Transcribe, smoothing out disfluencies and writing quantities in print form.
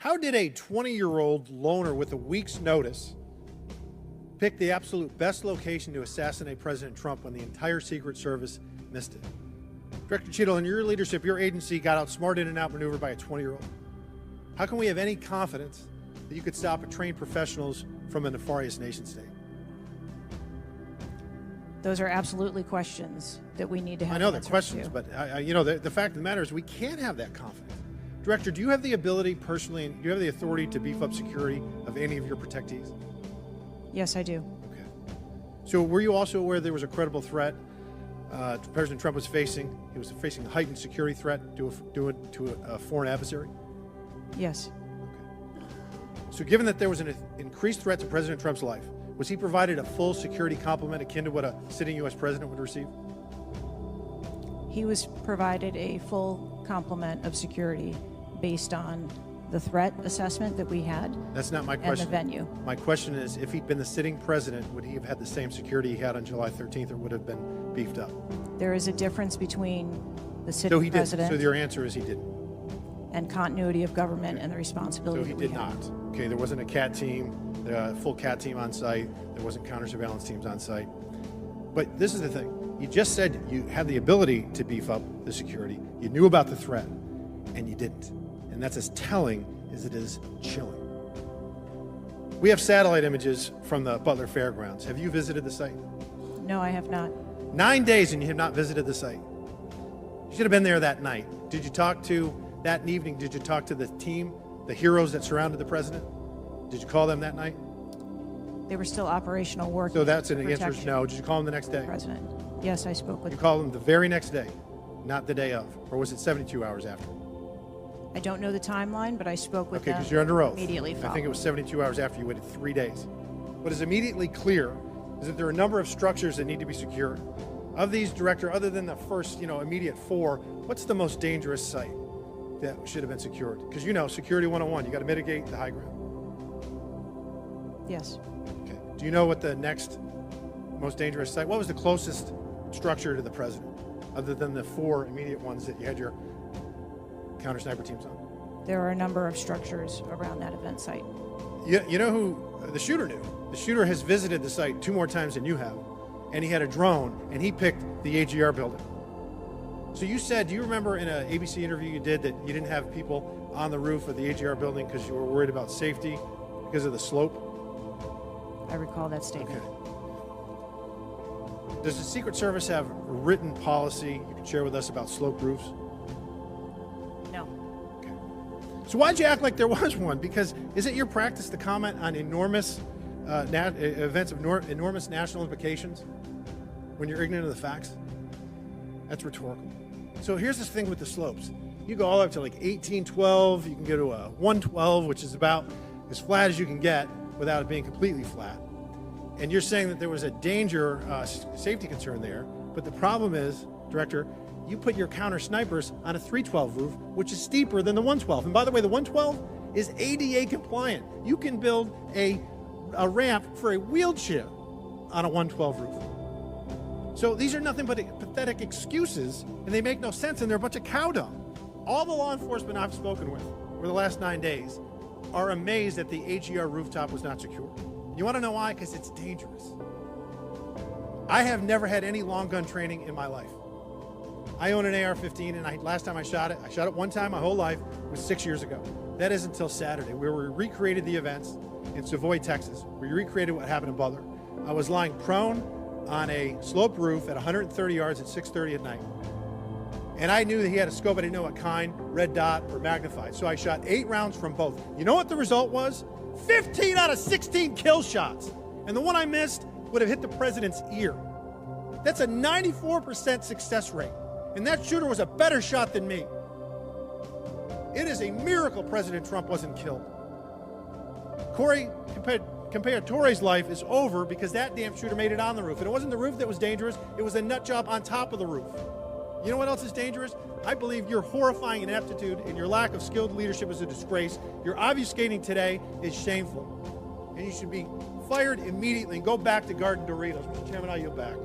How did a 20-year-old loner with a week's notice pick the absolute best location to assassinate President Trump when the entire Secret Service missed it? Director Cheadle, in your leadership, your agency got outsmarted and outmaneuvered by a 20-year-old. How can we have any confidence that you could stop trained professionals from a nefarious nation state? Those are absolutely questions that we need to have. I know they're questions, to. but the fact of the matter is we can't have that confidence. Director, do you have the ability personally, and do you have the authority to beef up security of any of your protectees? Yes, I do. Okay. So were you also aware there was a credible threat President Trump was facing? He was facing a heightened security threat to a foreign adversary? Yes. Okay. So given that there was an increased threat to President Trump's life, was he provided a full security complement akin to what a sitting U.S. president would receive? He was provided a full complement of security based on the threat assessment that we had. That's not my question. And the venue. My question is, if he'd been the sitting president, would he have had the same security he had on July 13th, or would have been beefed up? There is a difference between the sitting president. So your answer is he didn't. And continuity of government and the responsibility. So he did not. Okay, there wasn't a CAT team, full CAT team on site. There wasn't counter surveillance teams on site. But this is the thing. You just said you had the ability to beef up the security. You knew about the threat, and you didn't. And that's as telling as it is chilling. We have satellite images from the Butler Fairgrounds. Have you visited the site? No, I have not. 9 days and you have not visited the site. You should have been there that night. Did you talk to, that evening, did you talk to the team, the heroes that surrounded the president? Did you call them that night? They were still operational work. So that's an answer is no. Did you call them the next day? President. Yes, I spoke with You called them the very next day, not the day of, or was it 72 hours after? I don't know the timeline, but I spoke with them. Okay, because you're under oath. Immediately following. I think it was 72 hours after. You waited 3 days. What is immediately clear is that there are a number of structures that need to be secured. Of these, Director, other than the first, immediate 4, what's the most dangerous site that should have been secured? Because Security 101, you got to mitigate the high ground. Yes. Okay. Do you know what the next most dangerous site? What was the closest structure to the president, other than the 4 immediate ones that you had your counter sniper teams on? There are a number of structures around that event site. You know who the shooter knew? The shooter has visited the site 2 more times than you have, and he had a drone, and he picked the AGR building. So you said, do you remember in an ABC interview you did that you didn't have people on the roof of the AGR building because you were worried about safety because of the slope? I recall that statement. Okay. Does the Secret Service have a written policy you can share with us about sloped roofs? No. Okay. So why'd you act like there was one? Because is it your practice to comment on enormous events of enormous national implications when you're ignorant of the facts? That's rhetorical. So here's this thing with the slopes. You go all the way up to like 1812. You can go to a 112, which is about as flat as you can get without it being completely flat. And you're saying that there was a danger, safety concern there. But the problem is, Director, you put your counter snipers on a 312 roof, which is steeper than the 112. And by the way, the 112 is ADA compliant. You can build a ramp for a wheelchair on a 112 roof. So these are nothing but pathetic excuses, and they make no sense, and they're a bunch of cow dung. All the law enforcement I've spoken with over the last 9 days are amazed that the AGR rooftop was not secure. You want to know why? Because it's dangerous. I have never had any long gun training in my life. I own an AR-15, and last time I shot it one time my whole life. It was 6 years ago. That is until Saturday, where we recreated the events in Savoy, Texas. We recreated what happened in Butler. I was lying prone on a sloped roof at 130 yards at 6:30 at night. And I knew that he had a scope. I didn't know what kind, red dot or magnified. So I shot 8 rounds from both. You know what the result was? 15 out of 16 kill shots. And the one I missed would have hit the president's ear. That's a 94% success rate. And that shooter was a better shot than me. It is a miracle President Trump wasn't killed. Corey Comparatore's life is over because that damn shooter made it on the roof. And it wasn't the roof that was dangerous. It was a nut job on top of the roof. You know what else is dangerous? I believe your horrifying ineptitude and your lack of skilled leadership is a disgrace. Your obfuscating today is shameful. And you should be fired immediately and go back to Garden Doritos. Mr. Chairman, I yield back.